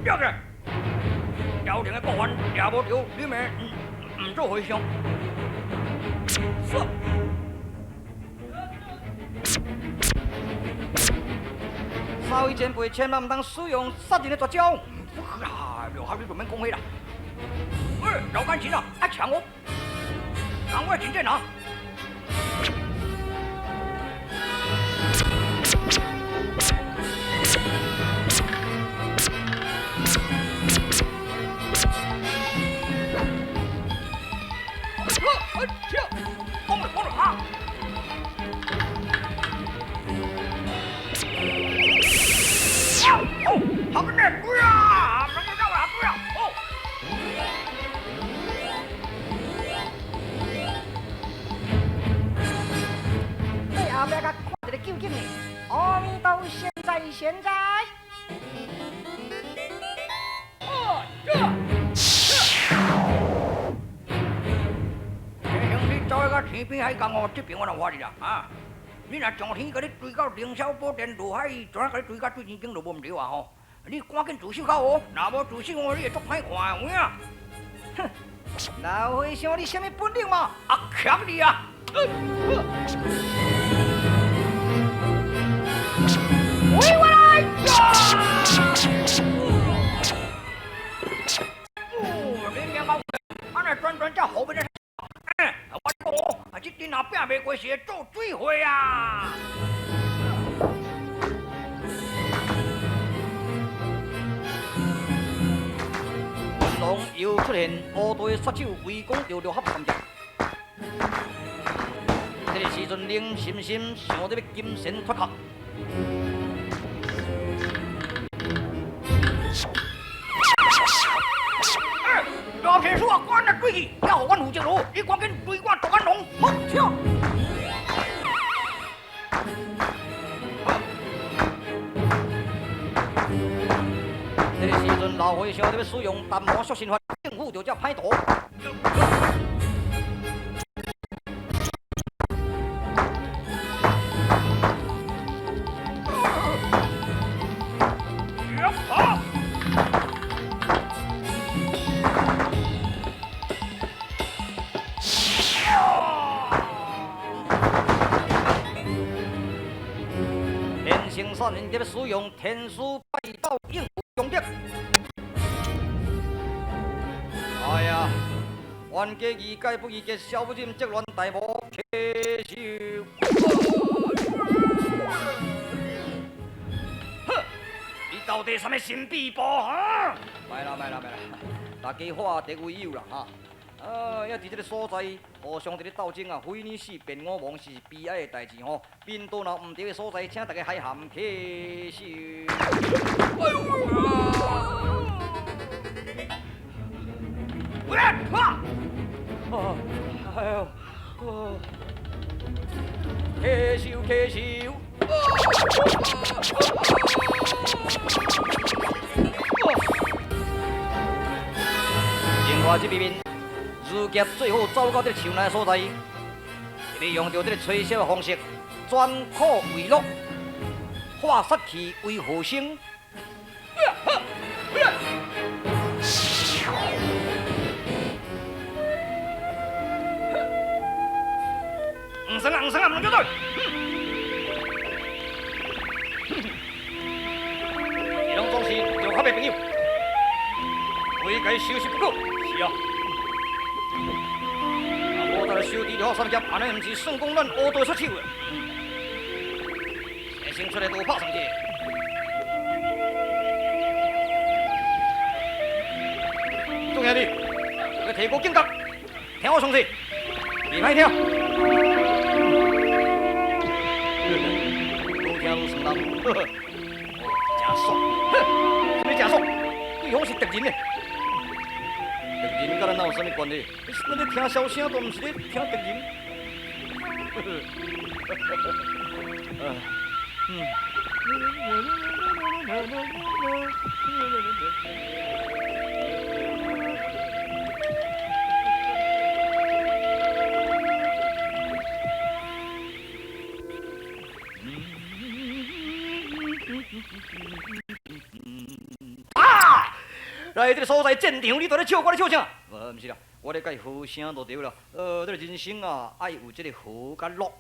着个，朝廷的国员也无调，你们唔做回乡。是。三位前辈千万唔当使用杀人的绝招。啊，刘海你就免讲起啦。喂，老干钱啊，爱抢我！赶快请见啊！好个那不要，不要啊，不要！哦。你后壁甲看一个究竟呢？阿弥陀佛，现在！哦，这。兄弟，走一个天边海港哦，这边我能话你啦啊！你若上天甲你追到凌霄宝殿落海，怎啊甲你追到水晶宫就无唔对啊吼！你赶紧自首口哦，若无自首，你会足歹看有影？哼，老和尚，你什么本领嘛？啊，强你啊！回过来！哦，你两个，啊那转在后边的，我讲哦，这阵啊拼袂过是会做水货啊！龙又出现，乌队杀手围攻着六合三将。这个时阵，林心心想着要金身脱壳。老天叔啊，关那追去，要我吴正路，你赶紧追我大安龙，好跳！这个时阵，老和尚要使用淡魔缩心法，政府就叫歹徒。天生人要使用天书拜道应付用的。哎呀，冤家宜解不宜结，小不忍则乱大魔起手。哼，你到底什么神秘步啊？卖啦，大家话地为友啦哈。要伫这个所在，互相伫咧斗争啊，非你死变我亡是悲哀的代志吼。面对若唔对的所在，请大家海涵起手。哎呦！喂，啊！哎呦！起手！另外这边。如劫最好走到这树内所在，利用着这个吹箫的方式，转苦为乐，化杀气为和声。唔生啊，唔叫对。伊拢总是着较的朋友，为该休息不可。是啊。小弟了三劫，安尼毋是算讲咱乌队出手的，先出来多拍上去。众兄弟，要提高警觉，听我上示，别歹听。愈听愈算人，呵呵，真爽，哼，什么真爽？对方是敌人呢。敌人甲咱哪有啥物关系？咱咧听箫声，都毋是咧听敌人。啊！来这个所在战场，你都咧笑我咧笑啥？毋是啦，我咧甲伊好声就对了。这个人生啊，爱有这个好甲乐，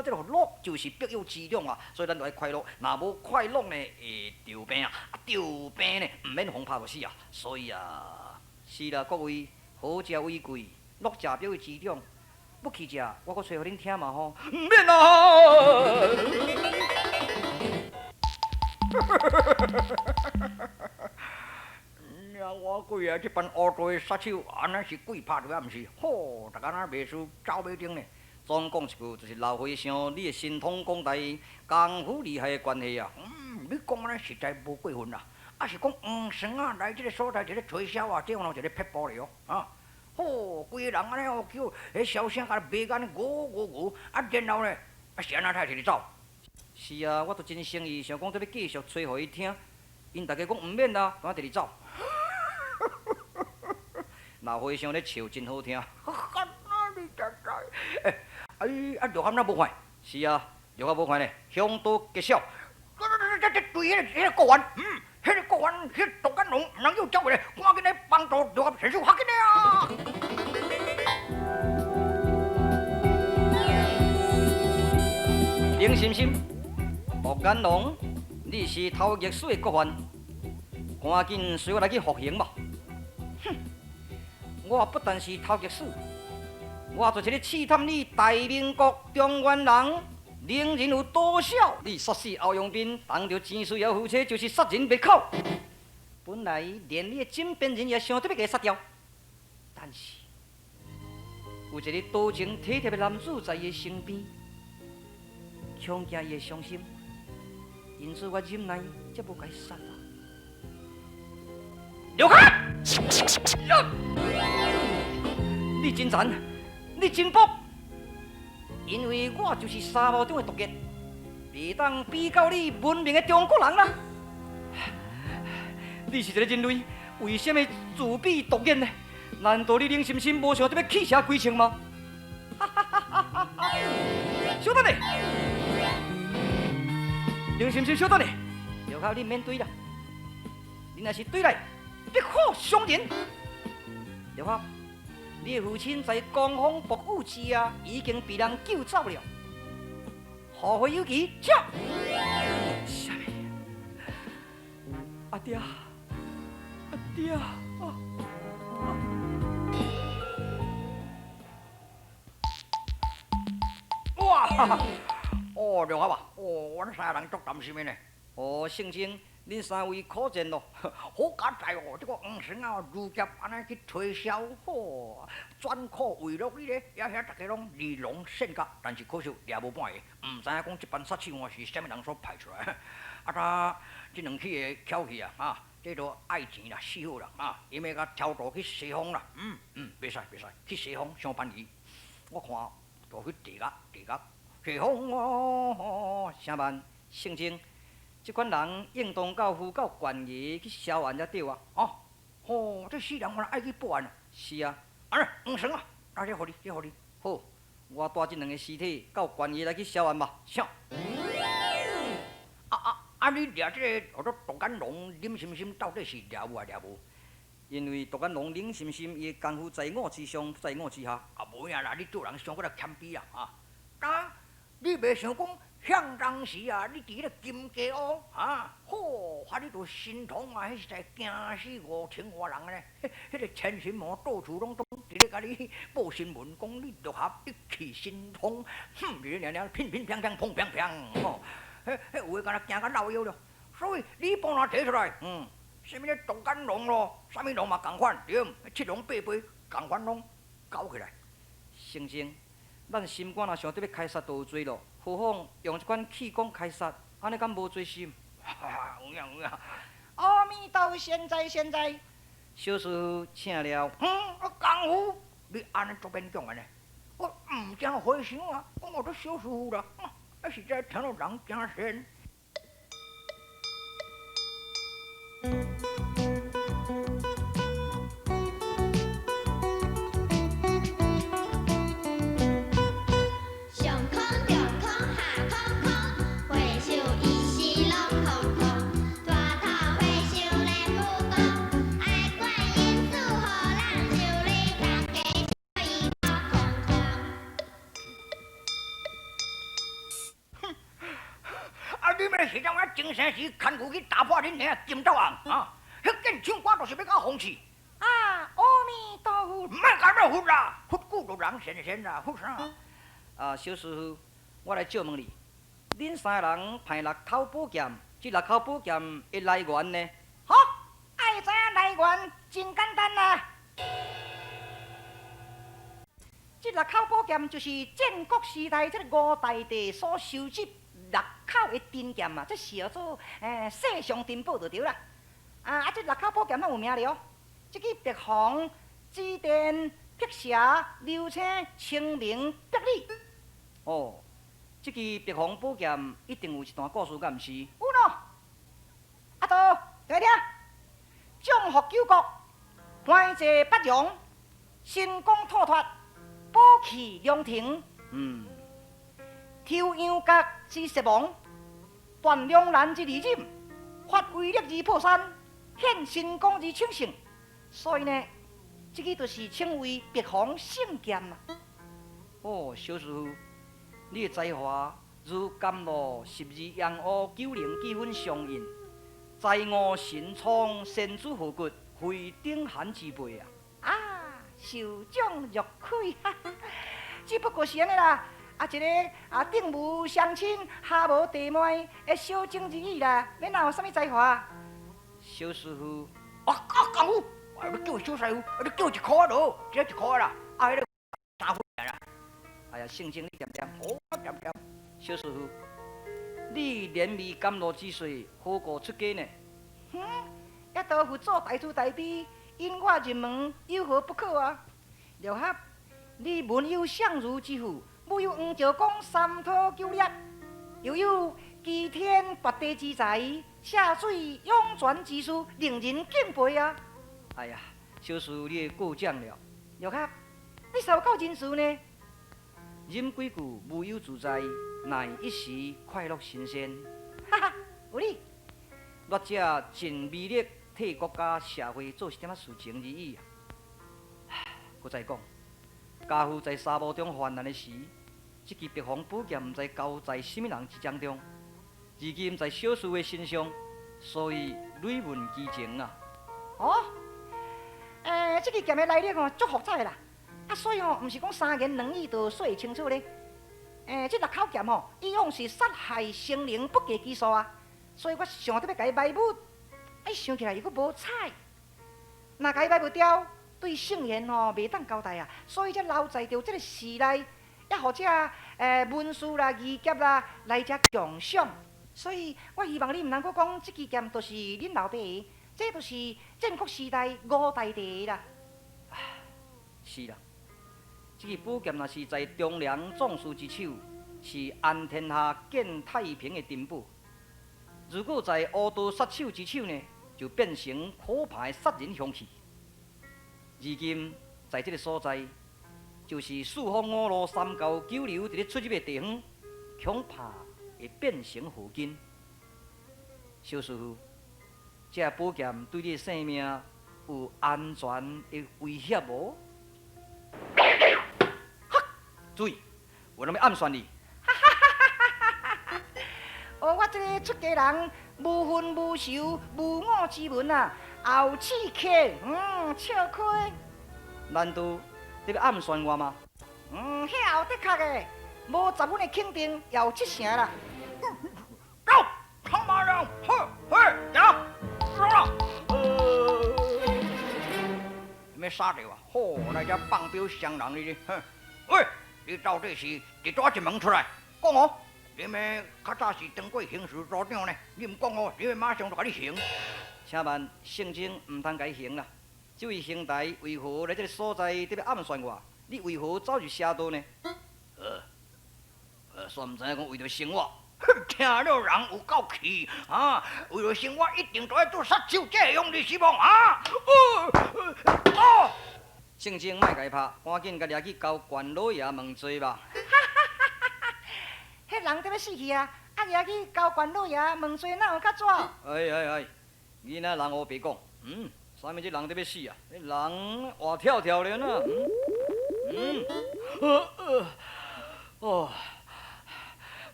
这个乐就是必有之中啊，所以咱就爱快乐。若无快乐呢，会着病啊，着病呢，毋免风拍就死啊。所以啊，是啦，各位，好食为贵，乐食必有之中。不去食，我搁吹互恁听嘛吼。毋免啊！我鬼啊！这班乌道的杀手，安那是鬼拍着啊，毋是？吼，大家那袂输走袂定呢。总讲一句，就是老和尚，你的神通广大、功夫厉害的关系啊。你讲安尼实在无过分啦。啊是讲黄生啊，来这个所在一个吹箫啊，这样一个撇步哩哦，啊。吼，规个人安尼哦叫，迄箫声甲你骂干咕，啊然后呢，啊是安那才摕你走。是啊，我都真诚意想讲，要继续吹互伊听。因大家讲毋免啦，当摕你走。老和尚咧笑真好听。哈你真知？啊陆汉那无坏。是啊，陆汉无坏呢，向导结晓。这对迄个国王，迄个国王，迄杜干龙，唔能有走咧，赶紧来帮助陆汉神手，快紧来啊！林心心，杜干龙，你是头逆水的国王，赶紧随我来去服刑吧。我不但是头逆使，我就是咧试探你大明国中原人能人有多少？你杀死欧阳斌，当着钱水夫妻，就是杀人灭口。本来连你的枕边人也想得要给杀掉，但是有一个多情体贴的男子在伊身边，恐惊伊会伤心，因此我忍耐，才无该杀啊。刘开！你真残，你真毒，因为我就是沙漠中的毒液，袂当比较你文明的中国人啦。你是一个人类，为什么自比毒液呢？难道你林心心无想到要弃车归程吗？小等下，林心心，小等下，刘靠你免对啦，你若是对来，必可伤人。刘靠。你的父亲在江风暴雨之夜已经被人救走了，后会有期，请。啥物？阿爹，阿爹啊！哇！哦，刘阿爸，哦，阮三个人足担心的呢。哦，圣经。恁三位可见咯，好佳哉哦！这个黄生啊，如接安尼去吹箫，吼，专可为乐你咧，也遐大家拢利龙甚甲，但是可惜掠无半个，唔知影讲这班杀手啊是啥物人所派出来。啊，他这两起的巧戏啊，这都爱钱啦，死好啦啊！因为甲超度去西方啦，袂使，去西方上班仪，我看就去地甲，西方哦，啥办？圣经。这款人应当到副到县衙去销案才对啊！哦，这死人我爱去报案啊！是啊，安尼黄生啊，那这互你，好，我带这两个尸体到县衙来去销案吧。啥？你掠这个叫做杜干龙、林心心，到底是掠有啊掠无？因为杜干龙、林心心伊功夫在我之上，在我之下。无影啦，你做人上过来谦卑啊！你袂想讲？像当时啊，你伫迄个金家屋吼，你都心痛啊，迄实在惊死五千外人呢。迄个千神魔到处拢伫咧甲你报新闻，讲你落下一气心痛，你娘娘乒乒乓乓砰砰砰，吼，迄有诶敢若惊甲闹腰了。所以你帮我提出来，什么咧杜干龙咯，啥物龙嘛共款，对，七龙八飞共款拢搞起来。先生，咱心肝若想得要开杀，都有罪咯。何况用一款气功开杀，安尼敢无罪心？有影。阿弥陀佛，现在。小师傅请了。功夫，你安尼做勉强安尼？我唔真回想啊，我都小师傅啦，实在听到人真神。回首依稀拢空空，大头回首来不讲。你们是让我精神时看过去打破恁娘金刀王啊！迄件唱歌就是要甲讽刺。啊，阿弥陀佛！唔免甲我佛啦，佛骨都人神仙啦，佛啥？啊，小师傅，我来借问你，恁三人派6口宝剑，这6口宝剑的来源呢？好，爱知影来源真简单啦。这6口宝剑就是建国时代这个5大帝所收集6口的珍剑嘛，这是叫做世上珍宝就对啦。这6口宝剑哪有名了？这个白虹、紫电、辟邪、流星、清明、百里。哦，这支白虹宝剑一定有一段故事，敢毋是？有咯。都听听，众福九国，欢济北洋，神功拓脱，宝气龙庭。抽羊角之蛇王，断龙兰之利刃，发威力之破山，显神功之庆盛。所以呢，这个就是称为白虹圣剑嘛。哦，小师傅，你的才华如甘露12阳湖9灵几分相应，才悟神聪，仙子何骨，非顶寒之辈啊！受奖若亏，只不过是安尼啦。一个顶无相亲，下无弟妹的小情之意啦，免哪有啥物才华？小师傅，功夫，你叫小师傅，你叫1箍咯，只1箍啦，迄个3分啦。哎呀，圣经你点点。好，点点。小师傅，你连味甘露之水，何故出家呢？一道佛做大慈大悲，因我入门有何不可啊？了合，你文有相如之父，武有黄石公三头九略，又有齐天拔地之才，下水涌泉之术，令人敬佩啊！哎呀，小师傅你过奖了。了合，你受够人事呢？饮几句无忧自在，乃一时快乐新鲜。哈哈，有你。我这尽美力替国家社会做一点仔事情而已啊！搁再讲，家父在沙漠中患难的时，这支白虹宝剑毋知交在什么人之掌中，如今在小师的身上，所以累问其情啊！哦，这个剑的来历哦，足复杂的啦。所以哦，毋是讲3言2语就说会清楚咧。这6口剑吼，以往是杀害生灵不计其数啊。所以我想特别甲伊埋舞，想起来又阁无彩。若甲伊埋不掉，对圣贤吼袂当交代啊。所以才留在着这个时内，也或者文书啦、义劫啦来遮强赏。所以我希望你毋通阁讲这支剑就是恁老爸的，这就是建国时代5大帝的啦。是啦。这支宝剑若是在忠良壮士之手，是安天下建太平的珍宝；如果在恶道杀手之手呢，就变成可怕的杀人凶器。如今在这个所在，就是四方五路三教九流伫咧出入的地方，恐怕会变成祸根。小师傅，这宝剑对你的性命有安全的威胁无？注意，我拢要暗算你。我这个出家人无分无仇无我之文啊，后刺客，笑亏。难道你要暗算我吗？迄后的确的，无10分的肯定，也有7成啦。走，他妈的，走，走了。要杀掉啊！好，来遮放表相人哩，喂！你到底是伫哪一门出来？讲哦！你们较早是当过刑事组长呢？你唔讲哦，你们马上就甲你刑。请问圣经唔通改刑啦？这位兄台为何来这个所在特别暗算我？你为何走入邪道呢？算唔知影讲为着生活。听了人有够气啊！为了生活一定都要做杀手这样的是无啊？圣经莫甲伊拍，赶紧甲掠去交关老爷问罪吧。迄人得要死去啊！掠去交关老爷问罪，哪有较怎？哎，囡仔人我别讲，啥物这人得要死啊？这人活跳跳了呢。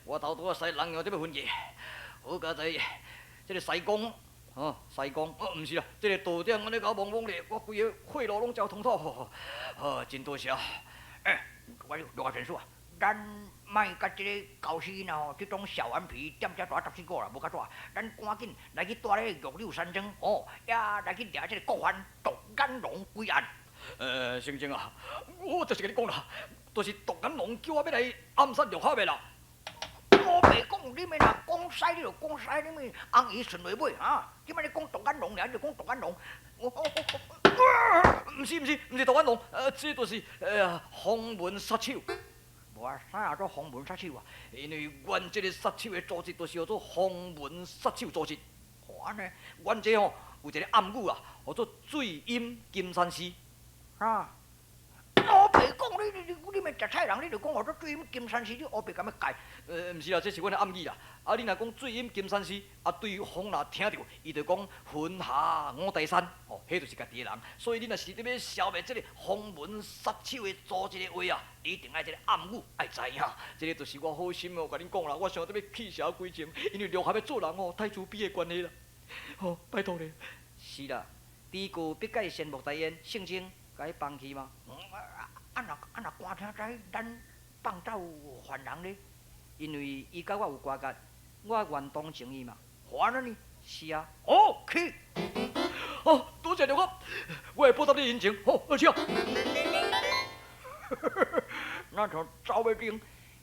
我头拄啊使人药得要昏去，好佳哉，这个西公，西公，毋是啦，这个道长安尼甲我懵懵咧，我规个血路拢照通透，真多谢。我陆下神叔啊，咱莫甲这个教师呐这种小顽皮点遮大14个啦，无甲大，咱赶紧来去带咧玉柳山庄也来去抓这个国犯毒眼龙归案。先生啊，我就是甲你讲啦，就是毒眼龙叫我要来暗杀陆合的啦。我袂讲，你们若讲西，你就讲西，你们红衣顺尾尾啊！点解你讲毒眼龙呢？你就讲毒眼龙。毋是毒眼龙，这就是洪门杀手。无啊，啥叫做洪门杀手啊？因为阮这个杀手的组织，就是叫做洪门杀手组织。安尼，阮这有一个暗语啊，叫做醉阴金山寺。啊！我袂讲你们食菜人，你就讲我做醉阴金山寺，你我袂敢要改。毋是啦，这是阮的暗语啦。你若讲醉阴金山寺，对方若听着，伊就讲云下五台山，迄就是家己的人。所以你若是要消灭这个洪门杀手的组织的话啊，一定爱这个暗语爱知影。这个就是我好心甲恁讲啦，我想要去社归正，因为陆合要做人太自卑的关系啦。拜托咧。是啦，比古必改善莫大焉，圣经甲伊放弃吗？若官听知咱放走犯人咧？因为伊甲我有瓜葛，我愿同情伊嘛。还了你？是啊。去。多谢陆合，我会报答你恩情。而且，那就走袂定。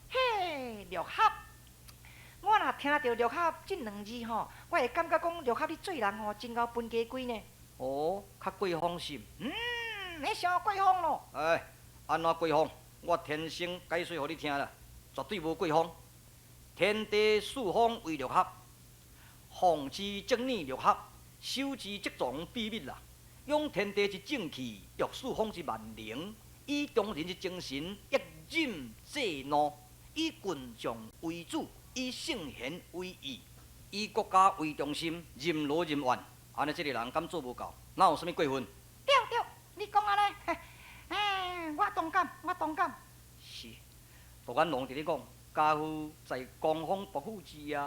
嘿，陆合，我若听到陆合这两字吼，我会感觉讲陆合你做人吼真够分家规呢。较过风心。你伤过风咯。安怎过风？我天生解说互你听啦，绝对无过风。天地四方为陆合，奉之正念陆合，守之即从秘密啦。用天地之正气，育四方之万灵，以中人之精神，一任制怒，以群众为主，以圣贤为义，以国家为中心，任劳任怨。安尼，这个人敢做无够？哪有啥物过分？对，你讲安尼，我同感。是，杜元龙伫咧讲，家父在江方伯父之夜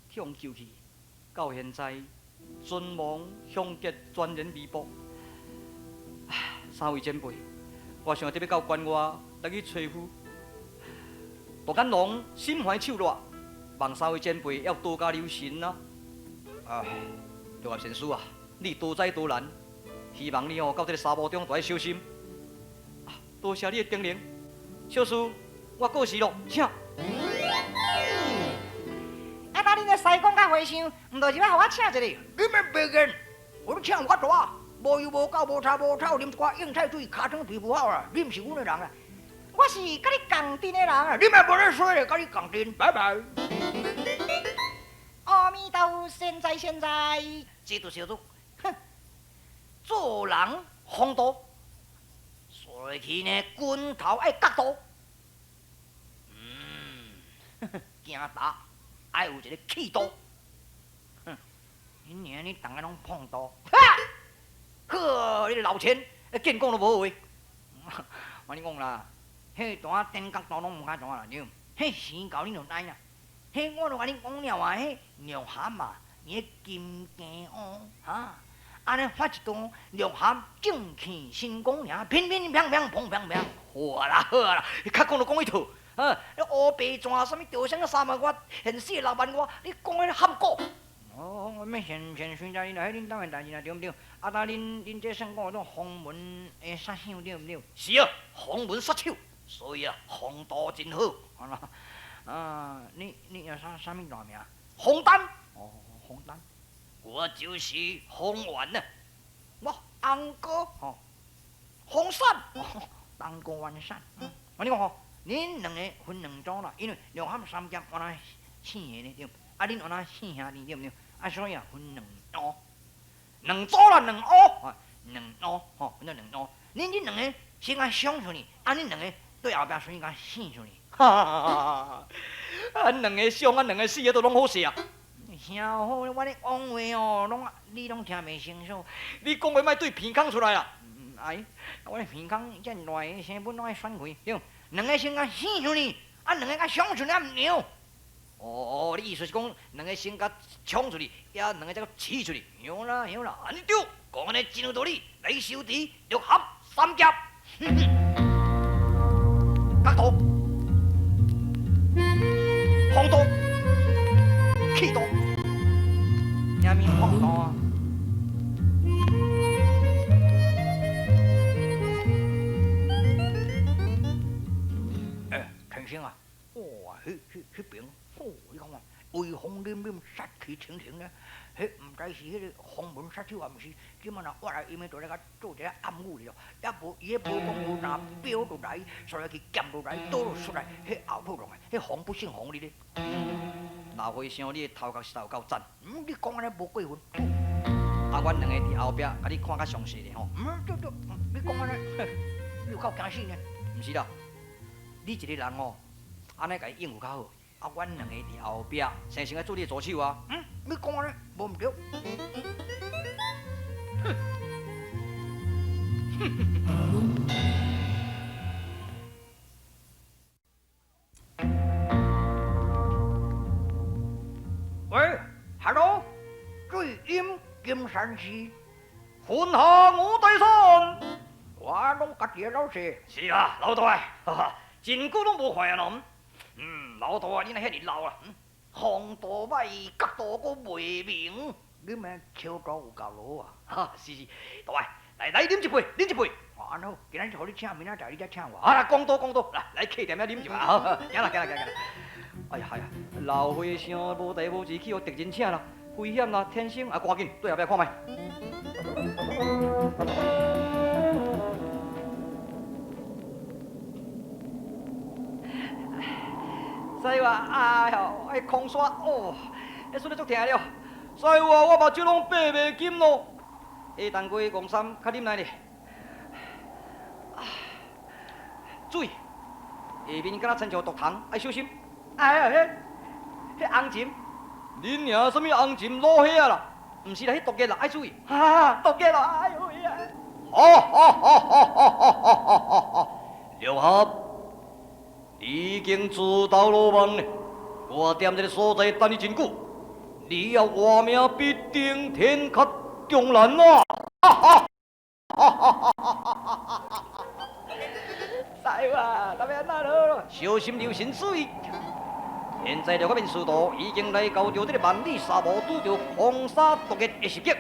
向救去，到现在尊亡凶吉全然未卜。三位前辈，我想特要到关外来去找夫。杜元龙心怀手热，望三位前辈要多加留神啊！陆合先生啊，你多灾多难，希望你到这个沙漠中都要小心。多谢你的叮咛，小师，我过时咯，请。那恁个西讲较回想，毋就是要互我请一个？你们别人，我都请我大，无油无狗无茶无草，啉一寡硬菜水，尻川皮肤好啦。你毋是阮的人啊，我是甲你共阵的人啊。你们无咧说咧，甲你共阵，拜拜。阿弥陀佛，现在，这就是叫做，做人风度，说起呢，拳头爱角度，行大爱有一个气度。你娘你当个拢碰刀，呵，你个老千，见讲都无话。我跟你讲啦，迄单顶角刀拢唔敢怎啦，对？迄生搞你就知啦。迄我就甲你讲了啊，迄陆涵啊，伊迄金鸡哦，安尼发一段陆涵正气神功尔，乒乒乓乓砰砰砰，好啦，你较讲就讲一套。你乌白钻什么钓声3万外，现死6万外，你讲迄含糊。我咩现随在你啦，迄恁当的代志啦，对毋对？当恁这算讲种洪门的杀手对毋对？是啊，洪门杀手，所以风度真好。好啦，你有啥物大名？洪丹。洪丹，我就是洪元啊。我洪哥，洪山，东哥元山。我你讲恁两个分两组啦，因为陆汉3剑我那4个呢对，恁我那4兄弟对毋对？所以分两组，两组啦，两组，两组，分做两组。恁两个先甲相处呢，恁两个对后壁先甲死处呢。咱两个伤，咱两个死，都拢好势啊。啥好？我咧讲话你拢听袂清楚。你讲话莫对鼻孔出来啦。我咧鼻孔遮赖的生本拢爱选开，对。两个先甲死处呢，两个甲相处呢唔对。哦，你意思是讲两个先甲冲出去，也两个再刺出去？样啦，安尼对，讲安尼真有道理。来收敌，六合三夹，角度，风度，气度，什么风度啊？陈生啊，哇，迄边，你讲啊，威风凛凛，杀气腾腾呢。迄毋知是迄个洪门杀手啊，毋是？即满啊，我来伊面在咧甲做一个暗语哩哦。也无伊迄无讲无拿镖落来，所以去剑落来，刀落出来，迄后头弄诶，迄洪不姓洪哩咧。老和尚，你的头壳实在有够赞。你讲安尼无过分。啊，阮两个伫后壁，甲你看较详细咧吼。对，你讲安尼，你有够惊死呢？毋是啦，你一个人吼，安尼甲伊应付较好。啊，阮两个伫后壁，生生个做你左手啊。你讲安尼无毋对。喂 ，Hello， 醉饮金山寺，混下我大山。我拢家己老师。是啊，老大，哈哈，真久拢无看啊喏。老大啊，你若遐尼老啊，风度歹，角度阁袂明。你们超早有教路啊？哈，是，大来啉一杯，啉一杯。安好，今仔日互你请，明仔载你再请我。啊，来讲多，来客店遐啉一杯。好，行啦。哎呀，老和尚无代无志去互敌人请啦，危险啦，天生啊，赶紧对后壁看觅。师傅，哎哟，迄空刷哦，迄손에足疼了。师傅啊，我目睭拢闭袂紧咯。下当过戆衫，较啉来咧。水，下面敢若亲像毒虫，爱小心。哎呀，迄红钱，恁娘什么红钱落血啊啦？毋是啦，迄毒液啦，爱注意。哈，毒液啦，哎呦呀！六合。已经自投罗网了，我踮这个所在等你真久，你要活命必定天克中难啊！师傅啊，那边哪了？小心留神注意。现在这方面速度已经来到这个万里沙漠，拄着风沙毒液的袭击，